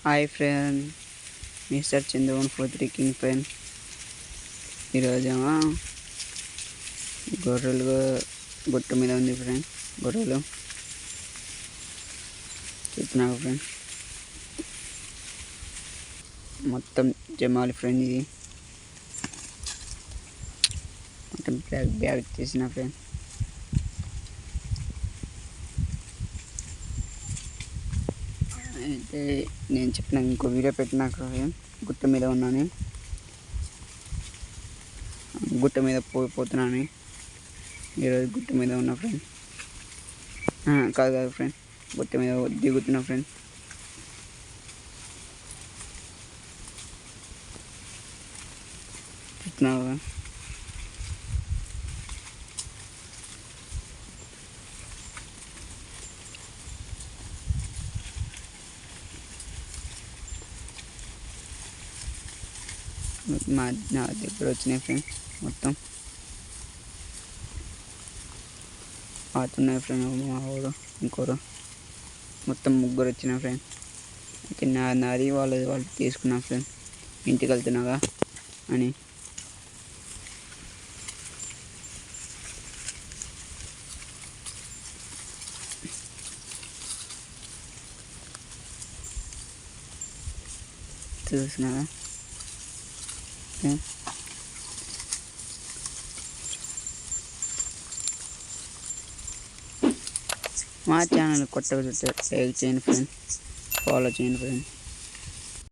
Hi friend, mister Chandravan four three king friend. ఈరోజేమో గొర్రెలు గుట్ట మీద ఉంది ఫ్రెండ్. గొర్రెలు చూస్తున్నావు ఫ్రెండ్, మొత్తం జమాలి ఫ్రెండ్. ఇది మొత్తం బ్యాగ్ తీసిన ఫ్రెండ్. అయితే నేను చెప్పిన ఇంకో వీడియో పెట్టినాక గుట్ట మీద ఉన్నాను, గుట్ట మీద పోతున్నాను. ఈరోజు గుట్ట మీద ఉన్నా ఫ్రెండ్. కాదు ఫ్రెండ్, గుట్ట మీద దిగుతున్నా ఫ్రెండ్. చెప్తున్నావు నా దగ్గర వచ్చినాయి ఫ్రెండ్. మొత్తం ఆడుతున్నాయి ఫ్రెండ్. మా వాడు ఇంకోరు మొత్తం ముగ్గురు వచ్చిన ఫ్రెండ్. అయితే నాది వాళ్ళు తీసుకున్నా ఫ్రెండ్. ఇంటికి వెళ్తున్నాగా అని చూసినాగా. మా ఛానల్ కొత్తగా చూస్తే లైక్ చేయండి ఫ్రెండ్, ఫాలో చేయండి ఫ్రెండ్.